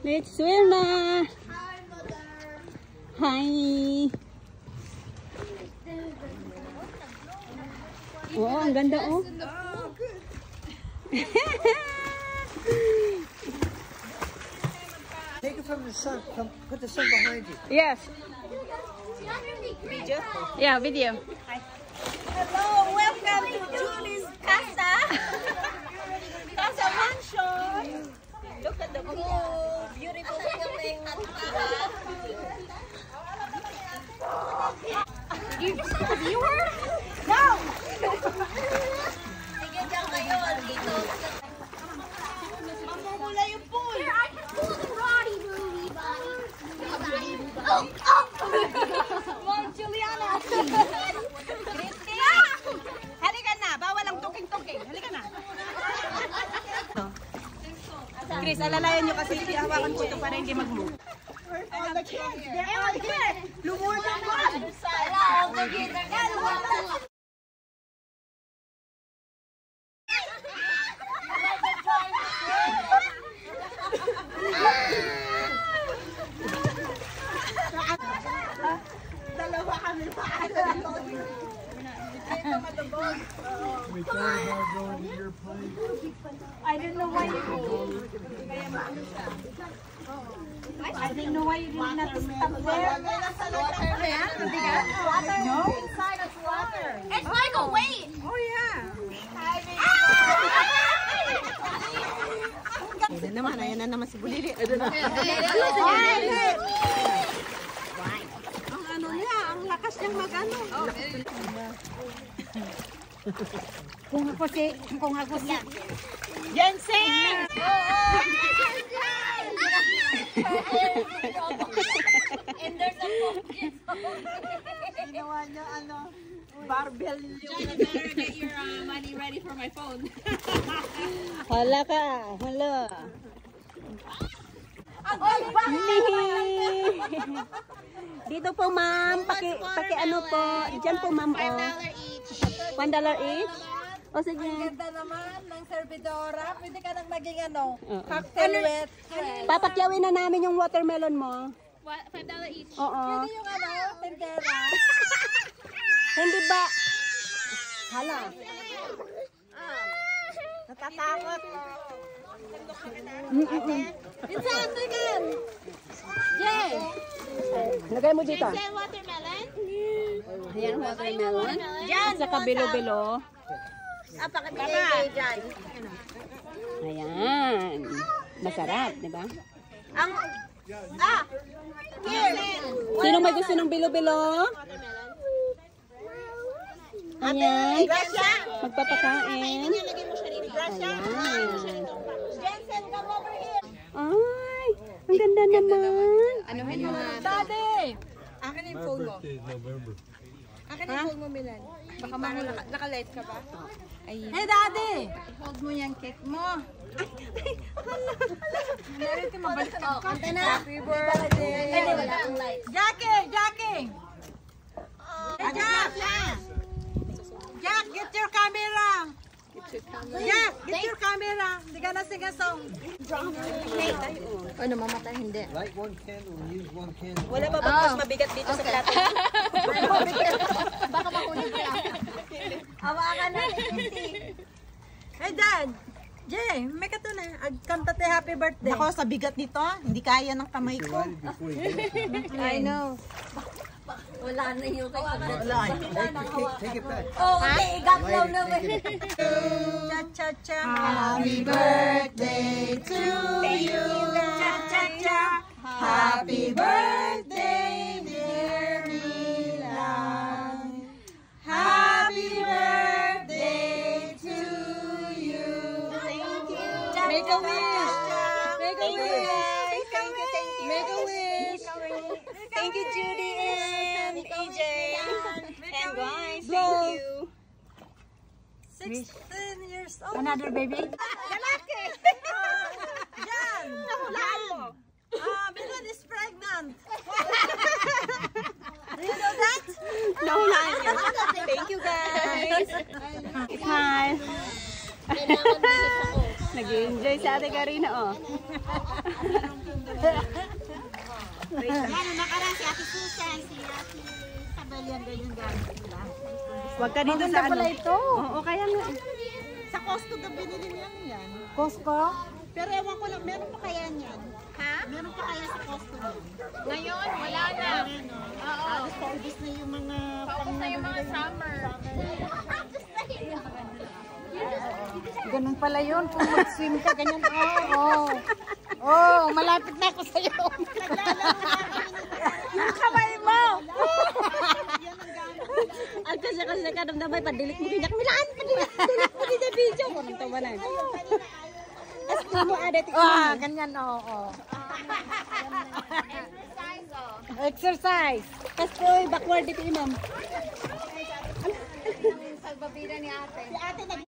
Let's swim na! Hi! Oo, ang ganda oh. Take it from the sun. Come, put the sun behind you. Yes. Video? Yeah, video. Hi. Hello, welcome to Julie's Casa. Casa Mansion. Look at the pool. Beautiful building. Did you just have a viewer? No! Sige dyan kayo, dito. Mamumula yung pool. Here, I can pull the Roddy movie, buddy. Oh, oh! Mom, Juliana. Christy. Halika na, bawal ang tuking-tuking. Halika na. Chris, alalayan nyo kasi hawakan ko ito para hindi mag-move. All the kids, they're all here. Lumur ka na. All the kids are gonna dalawa kami pa. We thought about going to your place. I didn't know why you I didn't know why you did not stop there. Water? No. Inside it's water. It's Michael, wait! Oh yeah. Ayan naman, ayan na naman si Bulili. Ang ano niya, ang lakas niyang mag-ano. Kung ako si Jensen! And there's a focus. Ginawa niya ano, barbell. John, I better get your money ready for my phone. Hala ka, hala. Dito po ma'am, paki ano po, diyan po ma'am oh. $1 each. O sige. Ang ganda naman ng servidora. Pwede ka nang maging ano, cocktail with. Papakyawin na namin yung watermelon mo. $5 each. Oo. Pwede yung ano, tindera. Hindi ba? Hala. Natatakot. It's a second. Jay. Lagay mo dito. Say watermelon. Ayan, watermelon. Diyan. At saka bilo-bilo. Pakibigay dyan. Ayan. Masarap, di ba? Here. Sino may gusto ng bilo-bilo? Ayan. Magpapakain. Ayan. Jensen, come over here. Ay, ang ganda naman. Anuhin mo nga. Daddy. Akin yung phone mo. Birthday is November. Akin yung phone mo, Milan. Baka naka-light ka ba? Hey, Daddy! Hold mo yung cake mo. Narito mabalik ka. Kanta na. Happy birthday. Wala ang light. Jackie! Jackie! Hey, Jack! Jack, get your camera! Jack, get your camera! Hindi ka na sing a song. Ano, mamatay hindi. Light one candle and use one candle. Wala ba bang mas mabigat dito sa plato? Baka makunin ka. Hawakan na. Hey, Dad! Jay, may ka to na. Kanta tayo happy birthday. Ako, sa bigat nito, hindi kaya ng kamay Get ko. ready before you do it. I know. Wala na yung kay Take it back. Oh, okay. Gaglaw na ba? Take it. Cha-cha-cha. Happy birthday to you. Cha-cha-cha. Happy birthday, dear Milan. Happy birthday to you. Thank you. Make a wish. Make a wish. Thank you. Make a wish. Thank you, Judy and AJ. And guys, Blow. thank you. 16 years old. Another baby? Lalaki! Yan! Nahulaan mo. Milan is pregnant. Do you know that? Nahulaan niya. Thank you guys. Hi. Kailangan bilis ako. Naging Enjoy si Ate Karina, oh. Yan, nakaraan si Ate Susan, si Ate Isabel, yan ganyan gamit nila. Huwag ka dito sa ano. Oo, kaya nga. Sa Costco na binili niyan yan. Costco? Pero ewan ko lang, meron pa kaya niyan? Ha? Meron pa kaya sa Costco niyan? Ngayon, wala na. Oo. Halos paubos na yung mga Paubos na yung mga summer. Ganun pala yun. Kung mag-swim ka, ganyan. Oo. Oh, malapit na ako sa'yo. Yung kamay mo. Ang kasi ka damdamay, padilik mo kinyak. Milaan, padilik mo din sa video. Anong tawanan? As mo adet. Ganyan, oo. Exercise. Kasi backward dito, ma'am. Salbabida ni ate. Si ate nag